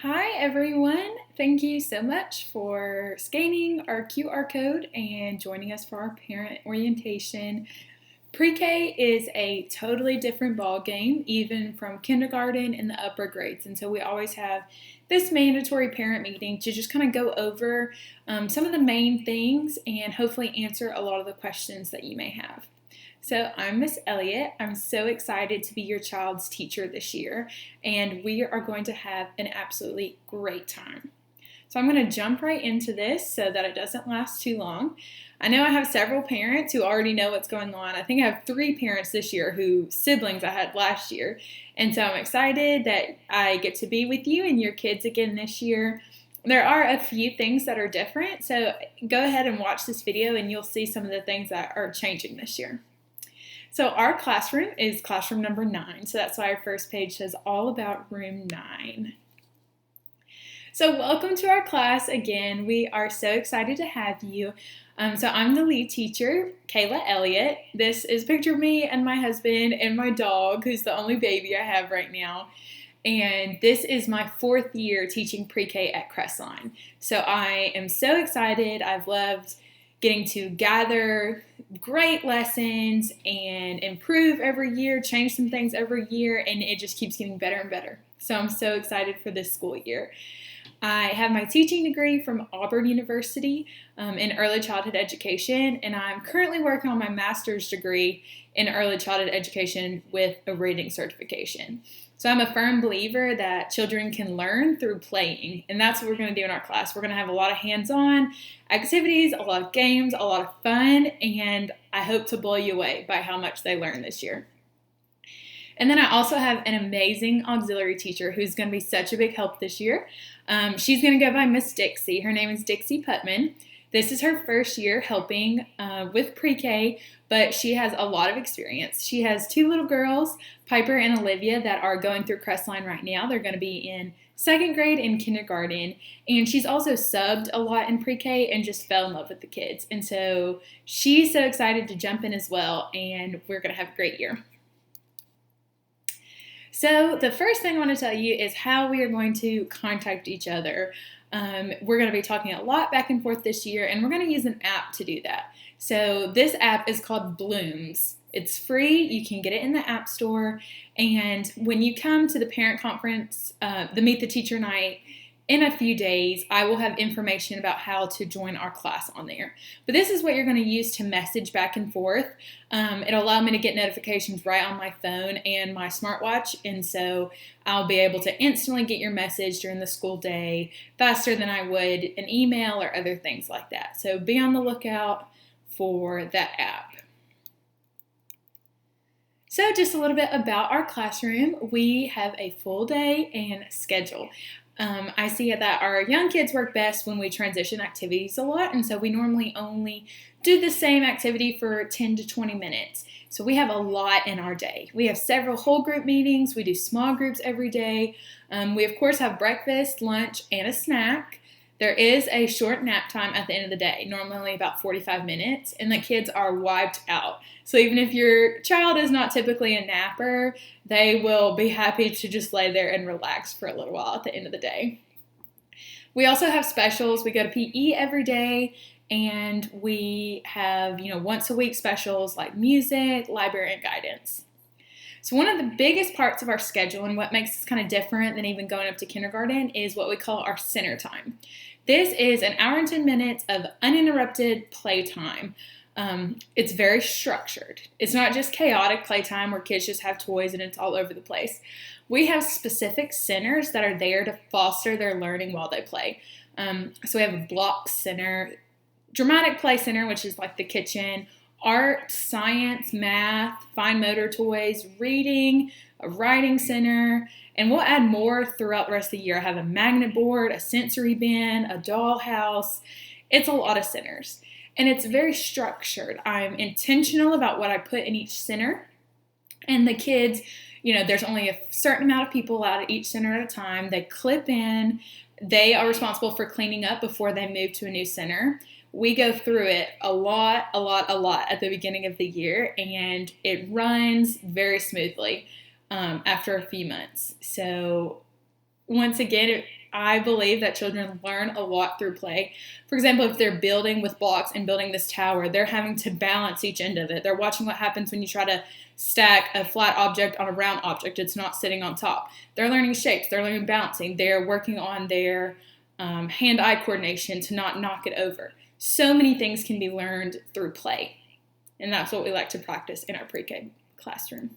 Hi everyone! Thank you so much for scanning our QR code and joining us for our parent orientation. Pre-K is a totally different ball game, even from kindergarten and the upper grades, and so we always have this mandatory parent meeting to just kind of go over some of the main things and hopefully answer a lot of the questions that you may have. So I'm Miss Elliott. I'm so excited to be your child's teacher this year, and we are going to have an absolutely great time. So I'm going to jump right into this so that it doesn't last too long. I know I have several parents who already know what's going on. I think I have 3 parents this year who siblings I had last year, and so I'm excited that I get to be with you and your kids again this year. There are a few things that are different, so go ahead and watch this video and you'll see some of the things that are changing this year. So our classroom is classroom number 9, so that's why our first page says all about room 9. So welcome to our class again. We are so excited to have you. So I'm the lead teacher, Kayla Elliott. This is a picture of me and my husband and my dog, who's the only baby I have right now. And this is my 4th year teaching pre-K at Crestline. So I am so excited. I've loved getting to gather great lessons and improve every year, change some things every year, and it just keeps getting better and better. So I'm so excited for this school year. I have my teaching degree from Auburn University in early childhood education, and I'm currently working on my master's degree in early childhood education with a reading certification. So I'm a firm believer that children can learn through playing, and that's what we're going to do in our class. We're going to have a lot of hands-on activities, a lot of games, a lot of fun, and I hope to blow you away by how much they learn this year. And then I also have an amazing auxiliary teacher who's going to be such a big help this year. She's going to go by Miss Dixie. Her name is Dixie Putman. This is her first year helping with pre-K, but she has a lot of experience. She has 2 little girls, Piper and Olivia, that are going through Crestline right now. They're going to be in 2nd grade and kindergarten, and she's also subbed a lot in pre-K and just fell in love with the kids. And so she's so excited to jump in as well, and we're going to have a great year. So the first thing I want to tell you is how we are going to contact each other. We're going to be talking a lot back and forth this year, and we're going to use an app to do that. So this app is called Blooms. It's free. You can get it in the App Store. And when you come to the parent conference, the Meet the Teacher night, in a few days, I will have information about how to join our class on there. But this is what you're going to use to message back and forth. It'll allow me to get notifications right on my phone and my smartwatch, and so I'll be able to instantly get your message during the school day faster than I would an email or other things like that. So be on the lookout for that app. So just a little bit about our classroom. We have a full day and schedule. I see that our young kids work best when we transition activities a lot, and so we normally only do the same activity for 10 to 20 minutes. So we have a lot in our day. We have several whole group meetings. We do small groups every day. We, of course, have breakfast, lunch, and a snack. There is a short nap time at the end of the day, normally about 45 minutes, and the kids are wiped out. So even if your child is not typically a napper, they will be happy to just lay there and relax for a little while at the end of the day. We also have specials. We go to PE every day, and we have, once a week specials like music, library, and guidance. So one of the biggest parts of our schedule and what makes us kind of different than even going up to kindergarten is what we call our center time. This is an hour and 10 minutes of uninterrupted playtime. It's very structured. It's not just chaotic playtime where kids just have toys and it's all over the place. We have specific centers that are there to foster their learning while they play. So we have a block center, dramatic play center, which is like the kitchen, art, science, math, fine motor toys, reading, a writing center, and we'll add more throughout the rest of the year. I have a magnet board, a sensory bin, a dollhouse. It's a lot of centers, and it's very structured. I'm intentional about what I put in each center, and the kids, there's only a certain amount of people out at each center at a time. They clip in. They are responsible for cleaning up before they move to a new center. We go through it a lot at the beginning of the year, and it runs very smoothly after a few months. So once again, I believe that children learn a lot through play. For example, if they're building with blocks and building this tower, they're having to balance each end of it. They're watching what happens when you try to stack a flat object on a round object. It's not sitting on top. They're learning shapes. They're learning balancing. They're working on their hand-eye coordination to not knock it over. So many things can be learned through play, and that's what we like to practice in our pre-K classroom.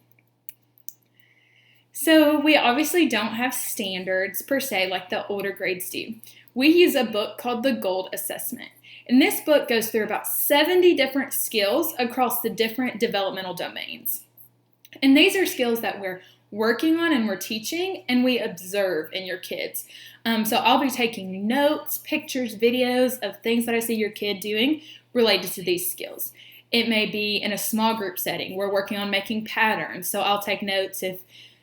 So we obviously don't have standards per se like the older grades do. We use a book called the Gold Assessment. And this book goes through about 70 different skills across the different developmental domains. And these are skills that we're working on and we're teaching and we observe in your kids. So I'll be taking notes, pictures, videos of things that I see your kid doing related to these skills. It may be in a small group setting. We're working on making patterns. So I'll take notes if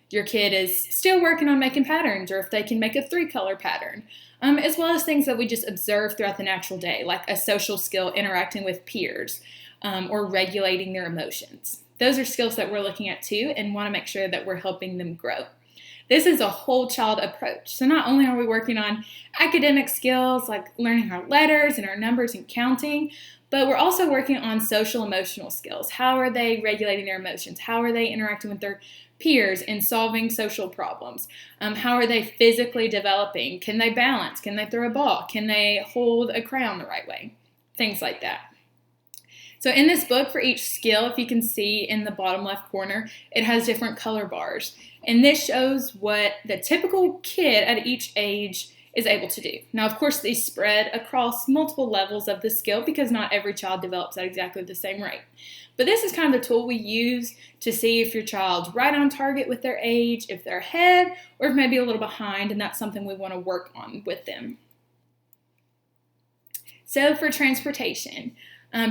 your kid is still working on making patterns or if they can make a 3-color pattern, as well as things that we just observe throughout the natural day, like a social skill interacting with peers or regulating their emotions. Those are skills that we're looking at too and want to make sure that we're helping them grow. This is a whole child approach. So not only are we working on academic skills like learning our letters and our numbers and counting, but we're also working on social emotional skills. How are they regulating their emotions? How are they interacting with their peers and solving social problems? How are they physically developing? Can they balance? Can they throw a ball? Can they hold a crayon the right way? Things like that. So in this book, for each skill, if you can see in the bottom left corner, it has different color bars. And this shows what the typical kid at each age is able to do. Now, of course, these spread across multiple levels of the skill because not every child develops at exactly the same rate. But this is kind of the tool we use to see if your child's right on target with their age, if they're ahead, or if maybe a little behind, and that's something we want to work on with them. So for transportation,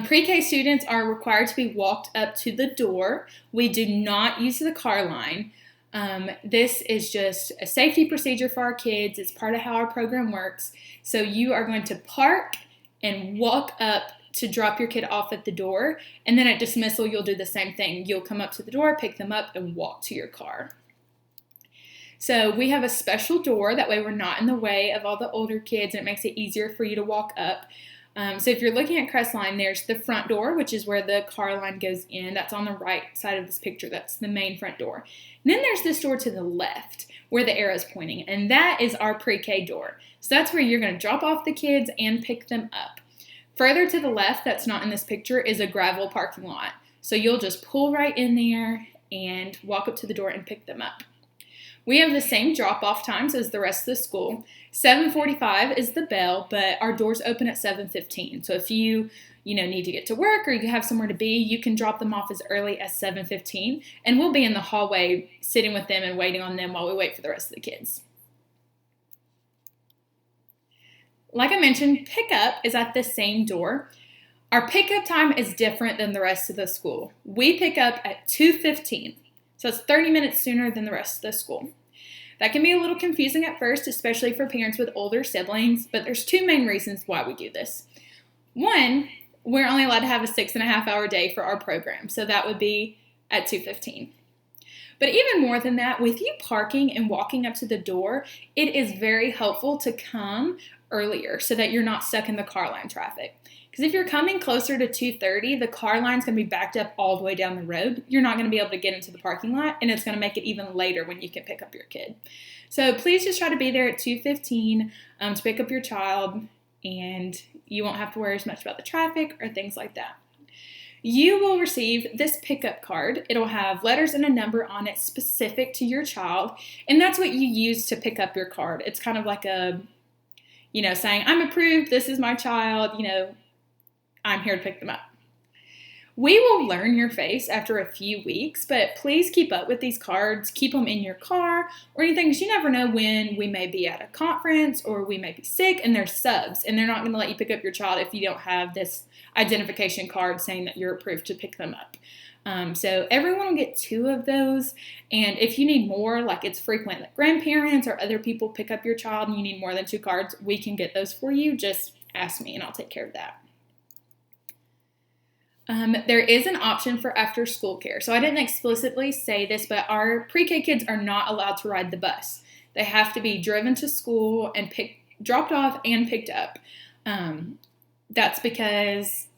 pre-K students are required to be walked up to the door. We do not use the car line. This is just a safety procedure for our kids. It's part of how our program works. So you are going to park and walk up to drop your kid off at the door, and then at dismissal, you'll do the same thing. You'll come up to the door, pick them up, and walk to your car. So we have a special door. That way we're not in the way of all the older kids, and it makes it easier for you to walk up. So if you're looking at Crestline, there's the front door, which is where the car line goes in. That's on the right side of this picture. That's the main front door. And then there's this door to the left where the arrow is pointing, and that is our pre-K door. So that's where you're going to drop off the kids and pick them up. Further to the left, that's not in this picture, is a gravel parking lot. So you'll just pull right in there and walk up to the door and pick them up. We have the same drop-off times as the rest of the school. 7:45 is the bell, but our doors open at 7:15. So if you need to get to work or you have somewhere to be, you can drop them off as early as 7:15, and we'll be in the hallway sitting with them and waiting on them while we wait for the rest of the kids. Like I mentioned, pickup is at the same door. Our pickup time is different than the rest of the school. We pick up at 2:15, so it's 30 minutes sooner than the rest of the school. That can be a little confusing at first, especially for parents with older siblings, but there's 2 main reasons why we do this. One, we're only allowed to have a 6.5-hour day for our program, so that would be at 2:15. But even more than that, with you parking and walking up to the door, it is very helpful to come earlier so that you're not stuck in the car line traffic. Because if you're coming closer to 2:30, the car line's going to be backed up all the way down the road. You're not going to be able to get into the parking lot, and it's going to make it even later when you can pick up your kid. So please just try to be there at 2:15 to pick up your child, and you won't have to worry as much about the traffic or things like that. You will receive this pickup card. It'll have letters and a number on it specific to your child, and that's what you use to pick up your card. It's kind of like a, saying, I'm approved, this is my child, I'm here to pick them up. We will learn your face after a few weeks, but please keep up with these cards. Keep them in your car or anything, because you never know when we may be at a conference or we may be sick and there's subs, and they're not going to let you pick up your child if you don't have this identification card saying that you're approved to pick them up. So everyone will get 2 of those, and if you need more, like it's frequent that grandparents or other people pick up your child and you need more than 2 cards, we can get those for you. Just ask me and I'll take care of that. There is an option for after school care. So I didn't explicitly say this, but our pre-K kids are not allowed to ride the bus. They have to be driven to school and dropped off and picked up. That's because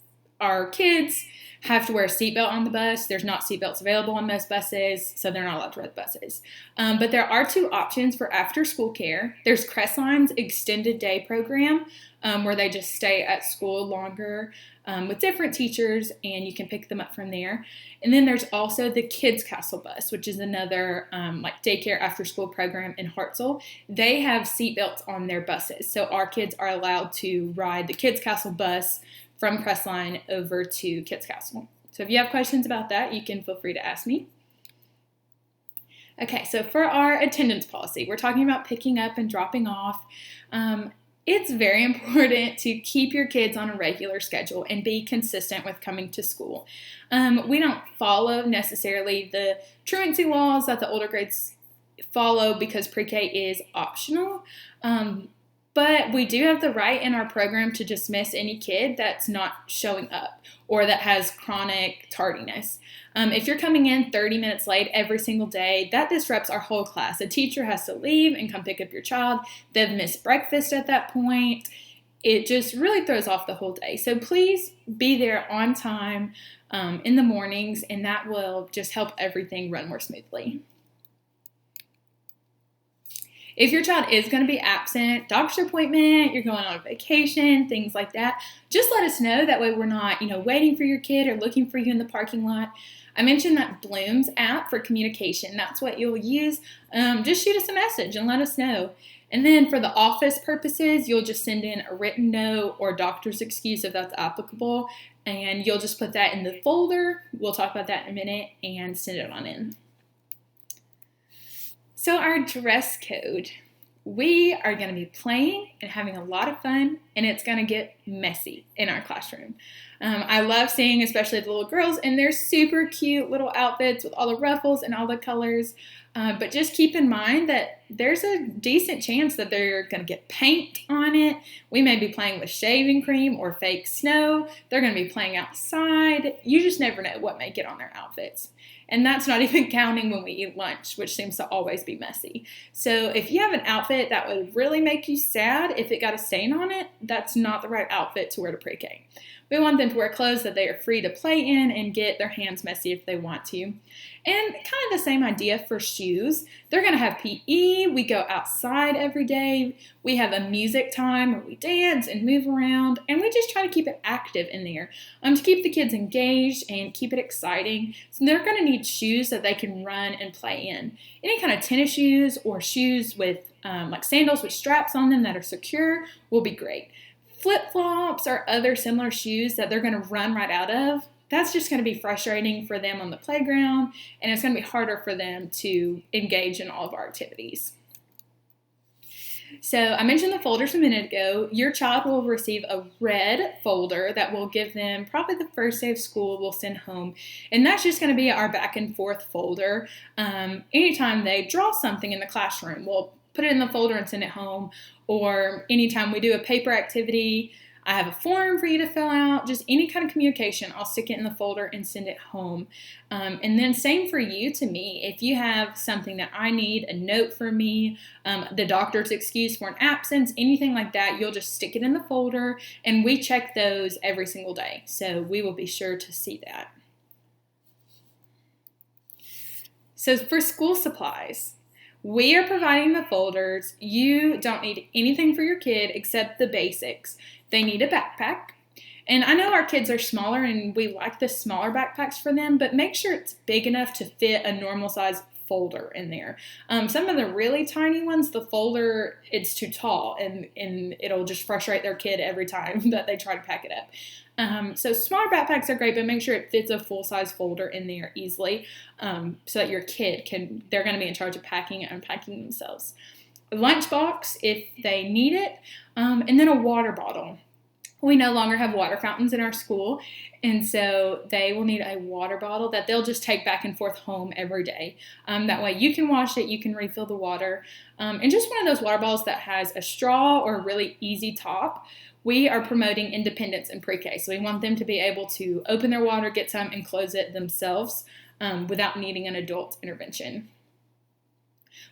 our kids have to wear a seatbelt on the bus. There's not seatbelts available on most buses, so they're not allowed to ride buses. But there are 2 options for after-school care. There's Crestline's extended day program, where they just stay at school longer with different teachers, and you can pick them up from there. And then there's also the Kids Castle bus, which is another daycare after-school program in Hartselle. They have seatbelts on their buses, so our kids are allowed to ride the Kids Castle bus from Crestline over to Kids Castle. So if you have questions about that, you can feel free to ask me. Okay, so for our attendance policy, we're talking about picking up and dropping off. It's very important to keep your kids on a regular schedule and be consistent with coming to school. We don't follow necessarily the truancy laws that the older grades follow because pre-K is optional. But we do have the right in our program to dismiss any kid that's not showing up or that has chronic tardiness. If you're coming in 30 minutes late every single day, that disrupts our whole class. A teacher has to leave and come pick up your child. They've missed breakfast at that point. It just really throws off the whole day. So please be there on time in the mornings, and that will just help everything run more smoothly. If your child is going to be absent, doctor's appointment, you're going on vacation, things like that, just let us know. That way we're not, waiting for your kid or looking for you in the parking lot. I mentioned that Blooms app for communication. That's what you'll use. Just shoot us a message and let us know. And then for the office purposes, you'll just send in a written note or doctor's excuse if that's applicable, and you'll just put that in the folder. We'll talk about that in a minute and send it on in. So our dress code, we are going to be playing and having a lot of fun, and it's going to get messy in our classroom. I love seeing especially the little girls in their super cute little outfits with all the ruffles and all the colors, but just keep in mind that there's a decent chance that they're going to get paint on it. We may be playing with shaving cream or fake snow. They're going to be playing outside. You just never know what may get on their outfits. And that's not even counting when we eat lunch, which seems to always be messy. So if you have an outfit that would really make you sad if it got a stain on it, that's not the right outfit to wear to pre-K. We want them to wear clothes that they are free to play in and get their hands messy if they want to. And kind of the same idea for shoes. They're going to have PE. We go outside every day. We have a music time where we dance and move around. And we just try to keep it active in there to keep the kids engaged and keep it exciting. So they're going to need shoes that they can run and play in. Any kind of tennis shoes or shoes with like sandals with straps on them that are secure will be great. Flip-flops or other similar shoes that they're going to run right out of, that's just going to be frustrating for them on the playground, and it's going to be harder for them to engage in all of our activities. So I mentioned the folders a minute ago. Your child will receive a red folder that will give them probably the first day of school we'll send home. And that's just going to be our back and forth folder. Anytime they draw something in the classroom, we'll put it in the folder and send it home. Or anytime we do a paper activity, I have a form for you to fill out, just any kind of communication, I'll stick it in the folder and send it home. And then same for you to me. If you have something that I need, a note for me, the doctor's excuse for an absence, anything like that, you'll just stick it in the folder, and we check those every single day. So we will be sure to see that. So for school supplies, we are providing the folders. You don't need anything for your kid except the basics. They need a backpack. And I know our kids are smaller and we like the smaller backpacks for them, but make sure it's big enough to fit a normal size folder in there. Some of the really tiny ones, the folder, it's too tall and it'll just frustrate their kid every time that they try to pack it up. So smaller backpacks are great, but make sure it fits a full-size folder in there easily so that your kid they're going to be in charge of packing and unpacking themselves. A lunchbox if they need it, and then a water bottle. We no longer have water fountains in our school, and so they will need a water bottle that they'll just take back and forth home every day. That way you can wash it, you can refill the water, and just one of those water bottles that has a straw or a really easy top. We are promoting independence in pre-K, so we want them to be able to open their water, get some, and close it themselves without needing an adult intervention.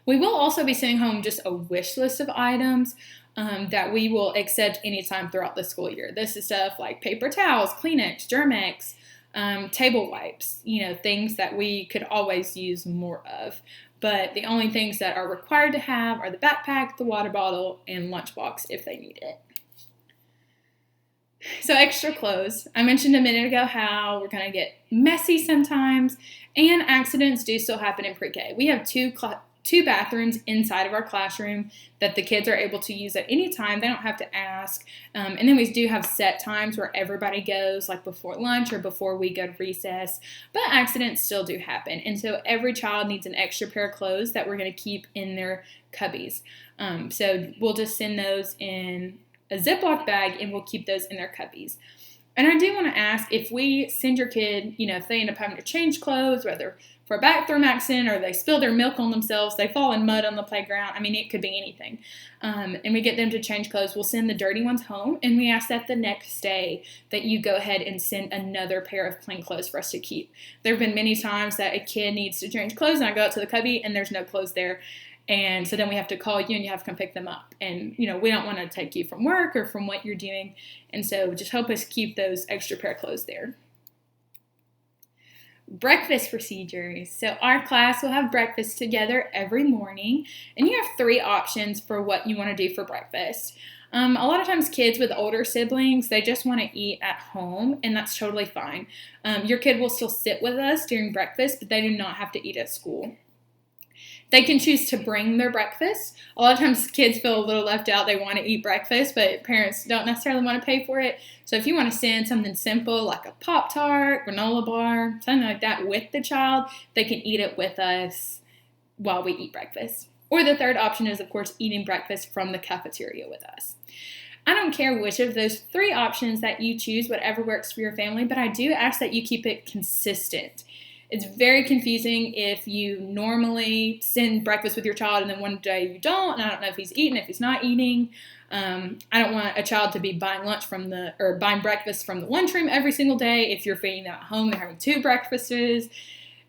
We will also be sending home just a wish list of items that we will accept anytime throughout the school year. This is stuff like paper towels, Kleenex, Germex, table wipes, things that we could always use more of. But the only things that are required to have are the backpack, the water bottle, and lunchbox if they need it. So extra clothes. I mentioned a minute ago how we're going to get messy sometimes, and accidents do still happen in pre-K. We have two bathrooms inside of our classroom that the kids are able to use at any time. They don't have to ask. And then we do have set times where everybody goes, like before lunch or before we go to recess. But accidents still do happen. And so every child needs an extra pair of clothes that we're going to keep in their cubbies. So we'll just send those in a Ziploc bag and we'll keep those in their cubbies. And I do want to ask, if we send your kid, if they end up having to change clothes, whether for a bathroom accident or they spill their milk on themselves, they fall in mud on the playground, it could be anything. And we get them to change clothes, we'll send the dirty ones home, and we ask that the next day that you go ahead and send another pair of clean clothes for us to keep. There have been many times that a kid needs to change clothes and I go out to the cubby and there's no clothes there. And so then we have to call you and you have to come pick them up. And, we don't want to take you from work or from what you're doing. And so just help us keep those extra pair of clothes there. Breakfast procedures. So our class will have breakfast together every morning. And you have 3 options for what you want to do for breakfast. A lot of times kids with older siblings, they just want to eat at home, and that's totally fine. Your kid will still sit with us during breakfast, but they do not have to eat at school. They can choose to bring their breakfast. A lot of times kids feel a little left out. They want to eat breakfast, but parents don't necessarily want to pay for it. So if you want to send something simple like a Pop-Tart, granola bar, something like that with the child, they can eat it with us while we eat breakfast. Or the third option is, of course, eating breakfast from the cafeteria with us. I don't care which of those 3 options that you choose, whatever works for your family, but I do ask that you keep it consistent. It's very confusing if you normally send breakfast with your child and then one day you don't, and I don't know if he's eating, if he's not eating. I don't want a child to be buying buying breakfast from the lunchroom every single day. If you're feeding them at home, they're having 2 breakfasts.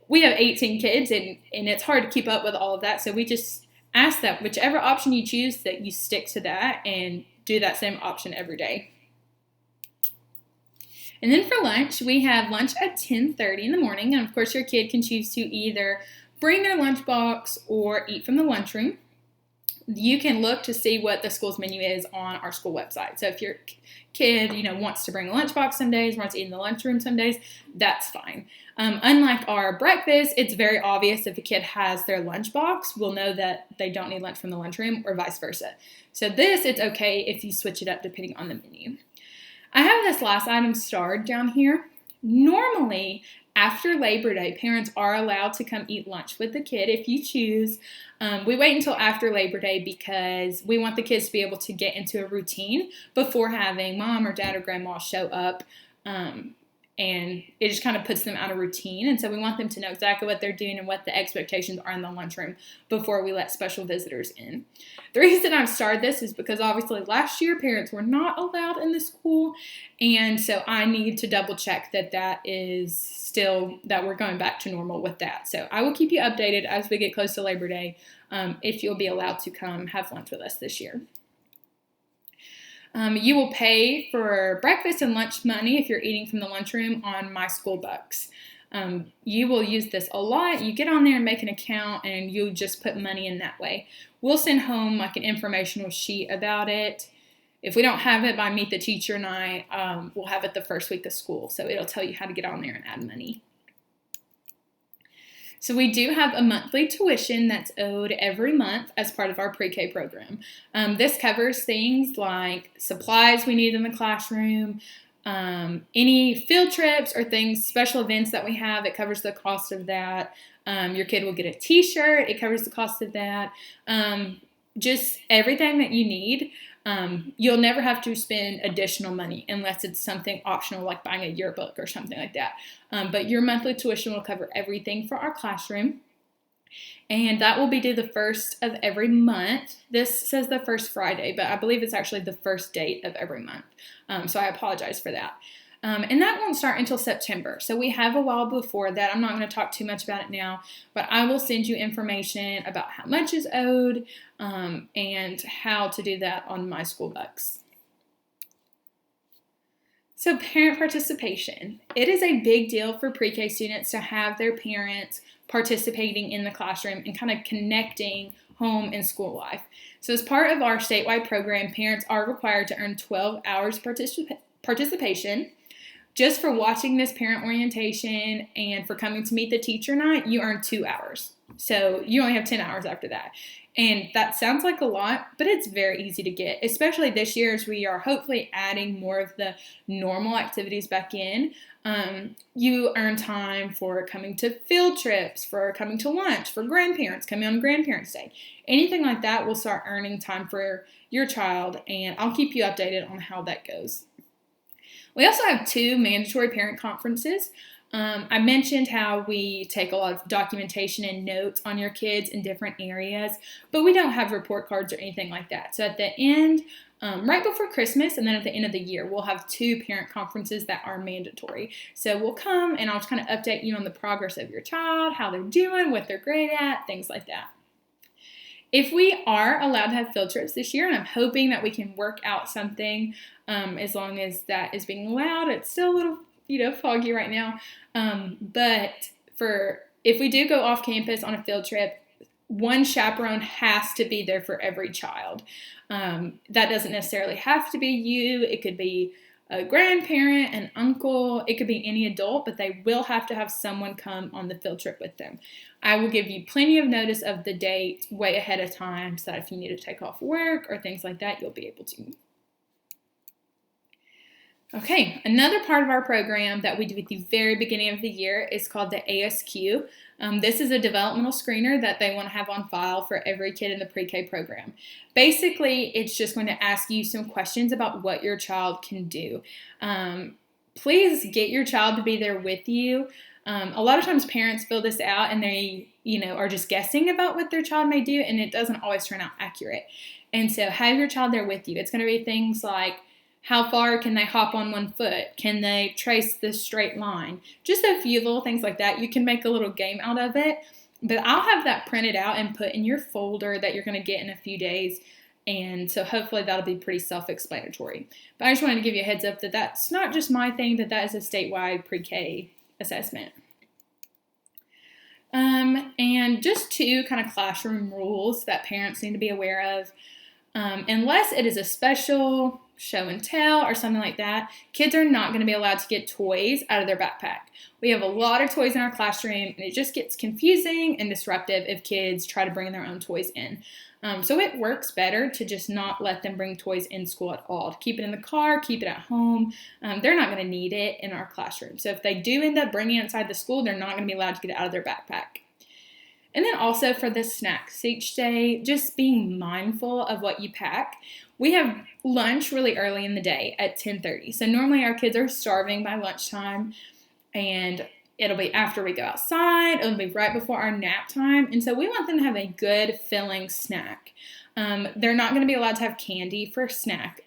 We have 18 kids, and it's hard to keep up with all of that. So we just ask that whichever option you choose, that you stick to that and do that same option every day. And then for lunch, we have lunch at 10:30 in the morning. And of course, your kid can choose to either bring their lunchbox or eat from the lunchroom. You can look to see what the school's menu is on our school website. So if your kid, wants to bring a lunchbox some days, wants to eat in the lunchroom some days, that's fine. Unlike our breakfast, it's very obvious if a kid has their lunchbox, we'll know that they don't need lunch from the lunchroom or vice versa. So it's okay if you switch it up depending on the menu. I have this last item starred down here. Normally, after Labor Day, parents are allowed to come eat lunch with the kid if you choose. We wait until after Labor Day because we want the kids to be able to get into a routine before having mom or dad or grandma show up. And it just kind of puts them out of routine. And so we want them to know exactly what they're doing and what the expectations are in the lunchroom before we let special visitors in. The reason I've started this is because obviously last year parents were not allowed in the school. And so I need to double check that is still, that we're going back to normal with that. So I will keep you updated as we get close to Labor Day if you'll be allowed to come have lunch with us this year. You will pay for breakfast and lunch money if you're eating from the lunchroom on My School Bucks. You will use this a lot. You get on there and make an account and you just put money in that way. We'll send home like an informational sheet about it. If we don't have it by Meet the Teacher night, we'll have it the first week of school. So it'll tell you how to get on there and add money. So we do have a monthly tuition that's owed every month as part of our pre-K program. This covers things like supplies we need in the classroom, any field trips or special events that we have. It covers the cost of that. Your kid will get a t-shirt. It covers the cost of that. Just everything that you need. You'll never have to spend additional money unless it's something optional like buying a yearbook or something like that. But your monthly tuition will cover everything for our classroom. And that will be due the first of every month. This says the first Friday, but I believe it's actually the first date of every month. So I apologize for that. And that won't start until September. So we have a while before that. I'm not going to talk too much about it now, but I will send you information about how much is owed and how to do that on My School Bucks. So parent participation. It is a big deal for pre-K students to have their parents participating in the classroom and kind of connecting home and school life. So as part of our statewide program, parents are required to earn 12 hours participation. Just for watching this parent orientation and for coming to meet the teacher night, you earn 2 hours. So you only have 10 hours after that. And that sounds like a lot, but it's very easy to get, especially this year as we are hopefully adding more of the normal activities back in. You earn time for coming to field trips, for coming to lunch, for grandparents, coming on Grandparents' Day. Anything like that will start earning time for your child, and I'll keep you updated on how that goes. We also have 2 mandatory parent conferences. I mentioned how we take a lot of documentation and notes on your kids in different areas, but we don't have report cards or anything like that. So at the end, right before Christmas and then at the end of the year, we'll have 2 parent conferences that are mandatory. So we'll come and I'll just kind of update you on the progress of your child, how they're doing, what they're great at, things like that. If we are allowed to have field trips this year, and I'm hoping that we can work out something as long as that is being allowed, it's still a little foggy right now. But if we do go off campus on a field trip, one chaperone has to be there for every child. That doesn't necessarily have to be you. It could be a grandparent, an uncle, it could be any adult, but they will have to have someone come on the field trip with them. I will give you plenty of notice of the date way ahead of time so that if you need to take off work or things like that, you'll be able to. Okay, another part of our program that we do at the very beginning of the year is called the ASQ. This is a developmental screener that they want to have on file for every kid in the pre-K program. Basically, it's just going to ask you some questions about what your child can do. Please get your child to be there with you. A lot of times parents fill this out and they, are just guessing about what their child may do, and it doesn't always turn out accurate. And so have your child there with you. It's going to be things like, how far can they hop on one foot? Can they trace this straight line? Just a few little things like that. You can make a little game out of it. But I'll have that printed out and put in your folder that you're going to get in a few days. And so hopefully that'll be pretty self-explanatory. But I just wanted to give you a heads up that that's not just my thing, that is a statewide pre-K assessment. And just 2 kind of classroom rules that parents need to be aware of. Unless it is a special show and tell or something like that, kids are not going to be allowed to get toys out of their backpack. We have a lot of toys in our classroom, and it just gets confusing and disruptive if kids try to bring their own toys in. So it works better to just not let them bring toys in school at all. To keep it in the car, keep it at home. They're not going to need it in our classroom. So if they do end up bringing it inside the school, they're not going to be allowed to get it out of their backpack. And then also for the snacks each day, just being mindful of what you pack. We have lunch really early in the day at 10:30. So normally our kids are starving by lunchtime, and it'll be after we go outside. It'll be right before our nap time. And so we want them to have a good filling snack. They're not going to be allowed to have candy for snack.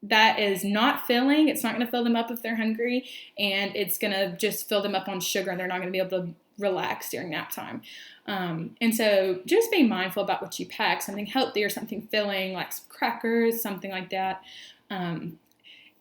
That is not filling. It's not going to fill them up if they're hungry, and it's going to just fill them up on sugar, and they're not going to be able to relax during nap time. And so just be mindful about what you pack, something healthy or something filling, like some crackers, something like that.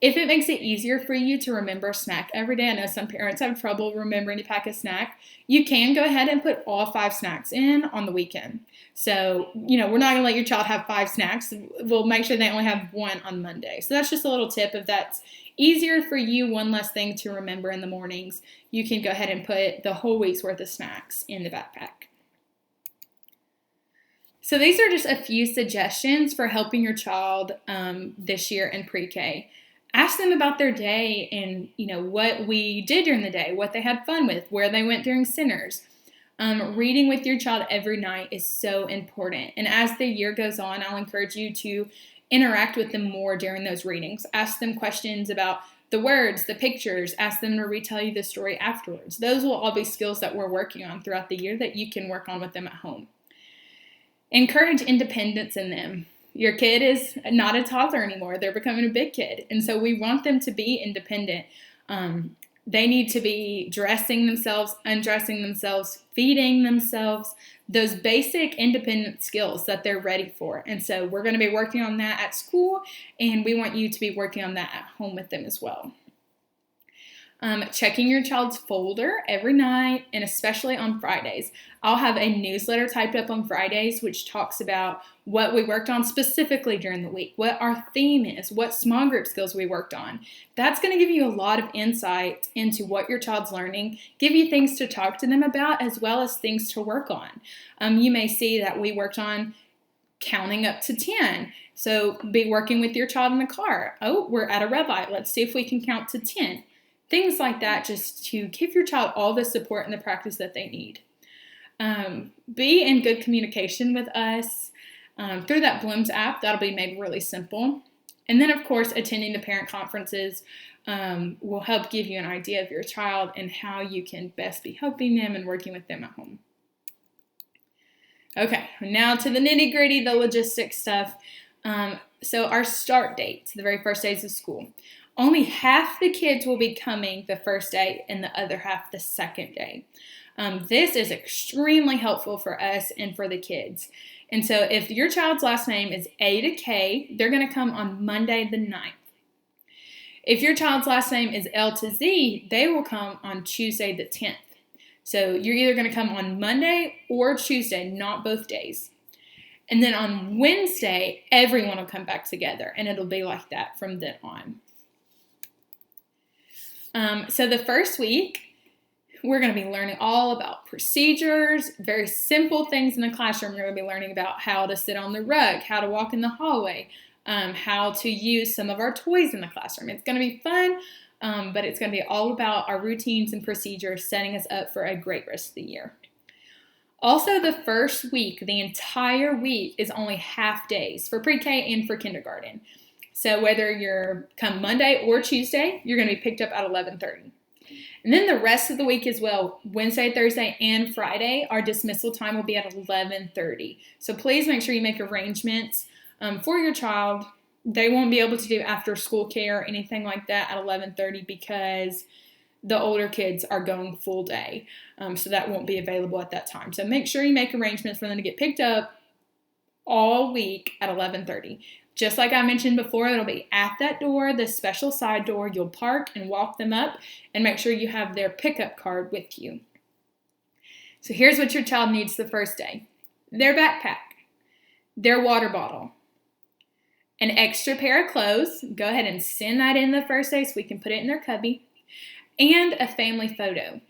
If it makes it easier for you to remember a snack every day, I know some parents have trouble remembering to pack a snack, you can go ahead and put all 5 snacks in on the weekend. So, we're not going to let your child have 5 snacks. We'll make sure they only have 1 on Monday. So that's just a little tip. If that's easier for you, one less thing to remember in the mornings, you can go ahead and put the whole week's worth of snacks in the backpack. So these are just a few suggestions for helping your child this year in pre-K. Ask them about their day and, what we did during the day, what they had fun with, where they went during centers. Reading with your child every night is so important. And as the year goes on, I'll encourage you to interact with them more during those readings. Ask them questions about the words, the pictures. Ask them to retell you the story afterwards. Those will all be skills that we're working on throughout the year that you can work on with them at home. Encourage independence in them. Your kid is not a toddler anymore. They're becoming a big kid. And so we want them to be independent. They need to be dressing themselves, undressing themselves, feeding themselves, those basic independent skills that they're ready for. And so we're going to be working on that at school, and we want you to be working on that at home with them as well. Checking your child's folder every night, and especially on Fridays. I'll have a newsletter typed up on Fridays which talks about what we worked on specifically during the week, what our theme is, what small group skills we worked on. That's going to give you a lot of insight into what your child's learning, give you things to talk to them about as well as things to work on. You may see that we worked on counting up to 10. So be working with your child in the car. Oh, we're at a red light. Let's see if we can count to 10. Things like that, just to give your child all the support and the practice that they need. Be in good communication with us through that Blooms app. That'll be made really simple. And then, of course, attending the parent conferences will help give you an idea of your child and how you can best be helping them and working with them at home. Okay, now to the nitty-gritty, the logistics stuff. So our start dates, the very first days of school. Only half the kids will be coming the first day and the other half the second day. This is extremely helpful for us and for the kids. And so if your child's last name is A to K, they're going to come on Monday the 9th. If your child's last name is L to Z, they will come on Tuesday the 10th. So you're either going to come on Monday or Tuesday, not both days. And then on Wednesday, everyone will come back together, and it'll be like that from then on. So the first week, we're going to be learning all about procedures, very simple things in the classroom. We're going to be learning about how to sit on the rug, how to walk in the hallway, how to use some of our toys in the classroom. It's going to be fun, but it's going to be all about our routines and procedures, setting us up for a great rest of the year. Also, the first week, the entire week, is only half days for pre-K and for kindergarten. So whether you're come Monday or Tuesday, you're going to be picked up at 11:30. And then the rest of the week as well, Wednesday, Thursday, and Friday, our dismissal time will be at 11:30. So please make sure you make arrangements for your child. They won't be able to do after school care or anything like that at 11:30 because the older kids are going full day. So that won't be available at that time. So make sure you make arrangements for them to get picked up all week at 11:30. Just like I mentioned before, it'll be at that door, the special side door. You'll park and walk them up and make sure you have their pickup card with you. So here's what your child needs the first day. Their backpack, their water bottle, an extra pair of clothes. Go ahead and send that in the first day so we can put it in their cubby, and a family photo.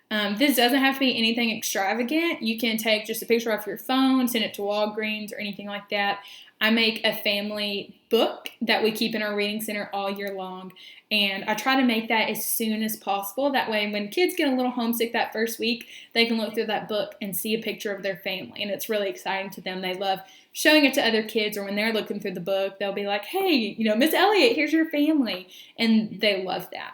This doesn't have to be anything extravagant. You can take just a picture off your phone, send it to Walgreens or anything like that. I make a family book that we keep in our reading center all year long, and I try to make that as soon as possible. That way, when kids get a little homesick that first week, they can look through that book and see a picture of their family, and it's really exciting to them. They love showing it to other kids, or when they're looking through the book, they'll be like, hey, Miss Elliott, here's your family, and they love that.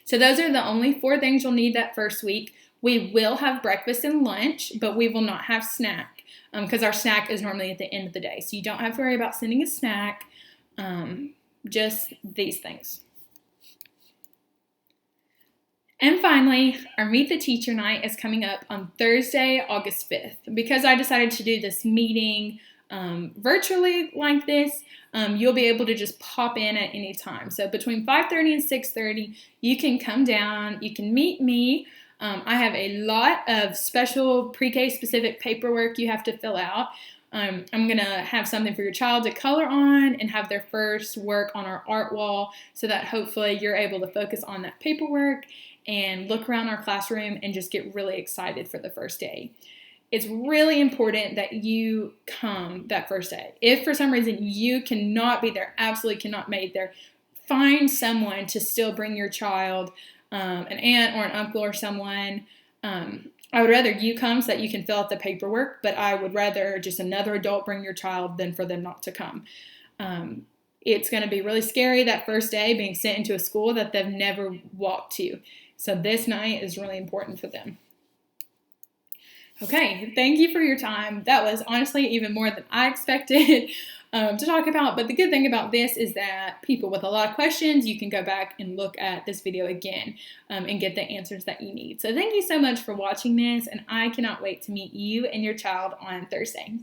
So those are the only 4 things you'll need that first week. We will have breakfast and lunch, but we will not have snack because our snack is normally at the end of the day. So you don't have to worry about sending a snack, just these things. And finally, our Meet the Teacher Night is coming up on Thursday, August 5th. Because I decided to do this meeting virtually like this, you'll be able to just pop in at any time. So between 5:30 and 6:30, you can come down, you can meet me. I have a lot of special pre-K specific paperwork you have to fill out. I'm going to have something for your child to color on and have their first work on our art wall so that hopefully you're able to focus on that paperwork and look around our classroom and just get really excited for the first day. It's really important that you come that first day. If for some reason you cannot be there, absolutely cannot make it there, find someone to still bring your child, an aunt or an uncle or someone. I would rather you come so that you can fill out the paperwork, but I would rather just another adult bring your child than for them not to come. It's going to be really scary that first day being sent into a school that they've never walked to. So this night is really important for them. Okay, thank you for your time. That was honestly even more than I expected to talk about. But the good thing about this is that people with a lot of questions, you can go back and look at this video again and get the answers that you need. So thank you so much for watching this, and I cannot wait to meet you and your child on Thursday.